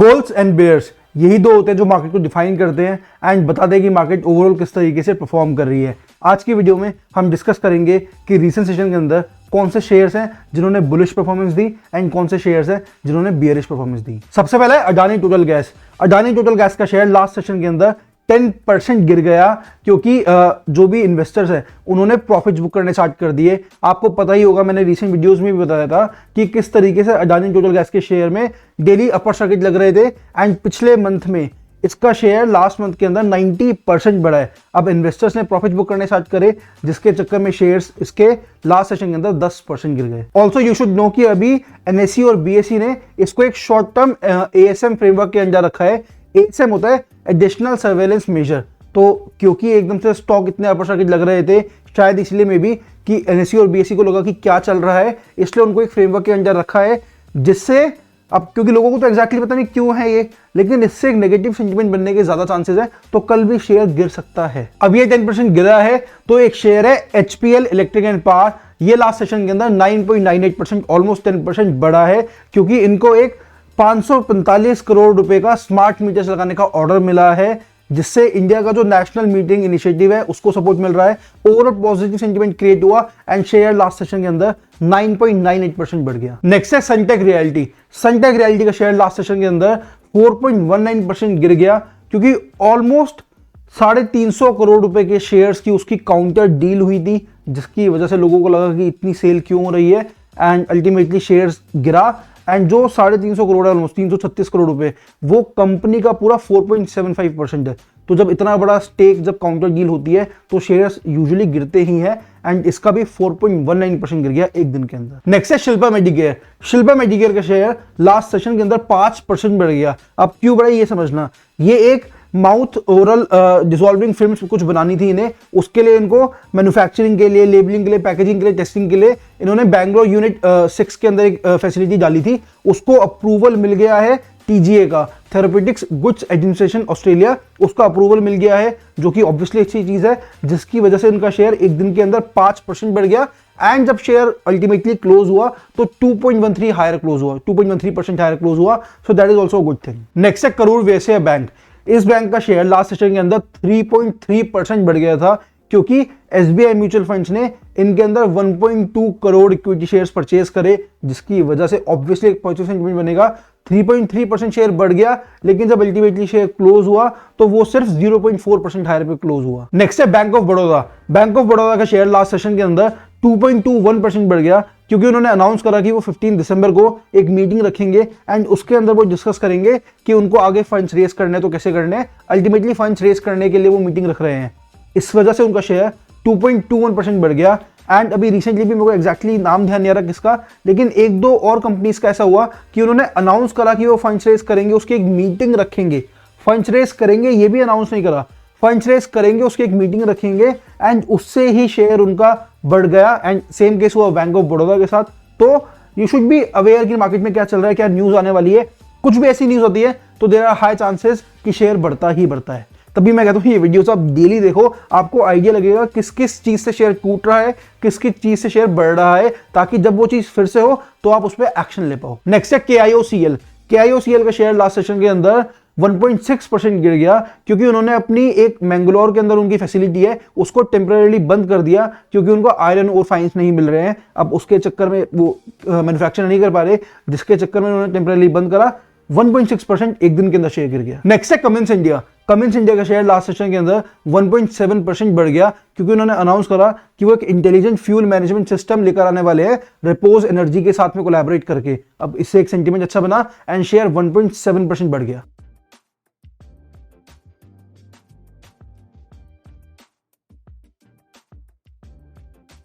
Bulls and bears, यही दो होते हैं जो मार्केट को डिफाइन करते हैं एंड बताते हैं कि मार्केट ओवरऑल किस तरीके से परफॉर्म कर रही है। आज की वीडियो में हम डिस्कस करेंगे कि रीसेंट सेशन के अंदर कौन से शेयर्स हैं जिन्होंने बुलिश परफॉर्मेंस दी एंड कौन से शेयर्स हैं जिन्होंने बियरिश परफॉर्मेंस दी। सबसे पहले Adani total gas. Adani total gas का शेयर लास्ट सेशन के अंदर 10% गिर गया क्योंकि जो भी इन्वेस्टर्स हैं उन्होंने प्रॉफिट्स बुक करने स्टार्ट कर दिए। आपको पता ही होगा, मैंने रीसेंट वीडियोस में भी बताया था कि किस तरीके से अडानी टोटल गैस के शेयर में डेली अपर सर्किट लग रहे थे एंड पिछले मंथ में इसका शेयर लास्ट मंथ के अंदर 90% बढ़ा है। अब इन्वेस्टर्स ने प्रॉफिट बुक करने स्टार्ट करे जिसके चक्कर में शेयर्स इसके लास्ट सेशन के अंदर 10% गिर गए। ऑल्सो यू शुड नो कि अभी एनएसई और बीएसई ने इसको एक शॉर्ट टर्म एएसएम फ्रेमवर्क के अंदर रखा है। एएसएम होता है एडिशनल सर्वेलेंस मेजर। तो क्योंकि एकदम से स्टॉक इतने अपर सर्किट लग रहे थे, शायद इसलिए में भी कि एनएसई और बीएसई को लगा कि क्या चल रहा है, इसलिए उनको एक फ्रेमवर्क के अंदर रखा है जिससे अब क्योंकि लोगों को तो एग्जैक्टली पता नहीं क्यों है ये, लेकिन इससे एक नेगेटिव सेंटिमेंट बनने के ज्यादा चांसेस है, तो कल भी शेयर गिर सकता है। अब ये 10% गिरा है तो एक शेयर है एचपीएल इलेक्ट्रिक एंड पावर। ये लास्ट सेशन के अंदर 9.98% ऑलमोस्ट 10% बढ़ा है क्योंकि इनको एक 545 करोड़ रुपए का स्मार्ट मीटर्स लगाने का ऑर्डर मिला है जिससे इंडिया का जो नेशनल मीटिंग इनिशिएटिव है उसको सपोर्ट मिल रहा है। ओवरऑल पॉजिटिव सेंटिमेंट क्रिएट हुआ एंड शेयर लास्ट सेशन के अंदर 9.98% बढ़ गया। नेक्स्ट है सनटेक रियल्टी। सनटेक रियल्टी का शेयर लास्ट सेशन के अंदर 4.19% गिर गया क्योंकि ऑलमोस्ट 350 करोड़ रुपए के शेयर्स की उसकी काउंटर डील हुई थी जिसकी वजह से लोगों को लगा कि इतनी सेल क्यों हो रही है एंड अल्टीमेटली शेयर्स गिरा एंड जो 350 करोड़ है ऑलमोस्ट 336 करोड़ रुपए वो कंपनी का पूरा 4.75% है। तो जब इतना बड़ा स्टेक जब काउंटर डील होती है तो शेयर्स यूजुअली गिरते ही हैं एंड इसका भी 4.19% गिर गया एक दिन के अंदर। नेक्स्ट है शिल्पा मेडिकेयर। शिल्पा मेडिकेयर का शेयर लास्ट सेशन के अंदर 5% बढ़ गया। अब क्यों बढ़ा ये समझना, ये एक माउथ ओरल डिसॉल्विंग फिल्म्स कुछ बनानी थी इन्हें, उसके लिए इनको मैन्युफैक्चरिंग के लिए, लेबलिंग के लिए, पैकेजिंग के लिए, टेस्टिंग के लिए इन्होंने बैंगलोर यूनिट 6 के अंदर एक फैसिलिटी डाली थी। उसको अप्रूवल मिल गया है टीजीए का, थेरेप्यूटिक्स गुड्स एडमिनिस्ट्रेशन ऑस्ट्रेलिया, उसका अप्रूवल मिल गया है जो कि ऑब्वियसली अच्छी चीज है जिसकी वजह से इनका शेयर एक दिन के अंदर 5% बढ़ गया एंड जब शेयर अल्टीमेटली क्लोज हुआ तो 2.13 हायर क्लोज हुआ, 2.13% हायर क्लोज हुआ। So that is also good thing. Next है करूर वैश्य बैंक। इस बैंक का शेयर लास्ट सेशन के अंदर 3.3% बढ़ गया था क्योंकि एसबीआई म्यूचुअल फंड्स ने इनके अंदर 1.2 करोड़ इक्विटी शेयर्स परचेज करे जिसकी वजह से ऑब्वियसली एक पॉजिटिव सेंटिमेंट बनेगा। 3.3% शेयर बढ़ गया लेकिन जब अल्टीमेटली शेयर क्लोज हुआ तो वो सिर्फ 0.4% हायर पे क्लोज हुआ। नेक्स्ट है bank of Baroda. Bank of Baroda का शेयर लास्ट सेशन के अंदर 2.21% बढ़ गया क्योंकि उन्होंने अनाउंस करा कि वो 15 दिसंबर को एक मीटिंग रखेंगे एंड उसके अंदर वो डिस्कस करेंगे कि उनको आगे फंड्स रेस करने तो कैसे करने। अल्टीमेटली फंड्स रेस करने के लिए वो मीटिंग रख रहे हैं, इस वजह से उनका शेयर 2.21% बढ़ गया। एंड अभी रिसेंटली भी मेरे को एक्जैक्टली नाम ध्यान नहीं आ रहा किसका, लेकिन एक दो और कंपनीज का ऐसा हुआ कि उन्होंने अनाउंस करा कि वो फंड्स रेस करेंगे, उसकी एक मीटिंग रखेंगे। फंड्स रेस करेंगे ये भी अनाउंस नहीं करा, फंड्स रेस करेंगे, उसकी एक मीटिंग रखेंगे एंड उससे ही शेयर उनका बढ़ गया। एंड सेम केस हुआ बैंक ऑफ बड़ौदा के साथ। तो यू शुड बी अवेयर कि मार्केट में क्या चल रहा है, क्या न्यूज आने वाली है। कुछ भी ऐसी न्यूज होती है तो देयर आर हाई चांसेस कि शेयर बढ़ता ही बढ़ता है। तभी मैं कहता हूँ ये वीडियोस आप डेली देखो, आपको आइडिया लगेगा किस किस चीज से शेयर टूट रहा है, किस किस चीज से शेयर बढ़ रहा है, ताकि जब वो चीज फिर से हो तो आप उस पर एक्शन ले पाओ। नेक्स्ट है केआईओसीएल। केआईओसीएल का शेयर लास्ट सेशन के अंदर 1.6% गिर गया क्योंकि उन्होंने अपनी एक मैंगलोर के अंदर उनकी फैसिलिटी है उसको टेम्परेरी बंद कर दिया क्योंकि उनको आयरन और फाइंस नहीं मिल रहे हैं। अब उसके चक्कर में वो मैन्युफैक्चर नहीं कर पा रहे जिसके चक्कर में उन्होंने टेम्परेरी बंद करा। 1.6% एक दिन के अंदर शेयर गिर गया। नेक्स्ट है कमिंस इंडिया। कमिंस इंडिया का शेयर लास्ट सेशन के अंदर 1.7% बढ़ गया क्योंकि उन्होंने अनाउंस करा कि वो एक इंटेलिजेंट फ्यूल मैनेजमेंट सिस्टम लेकर आने वाले हैं रिपोज एनर्जी के साथ में कोलैबोरेट करके। अब इससे एक सेंटीमेंट अच्छा बना एंड शेयर 1.7% बढ़ गया।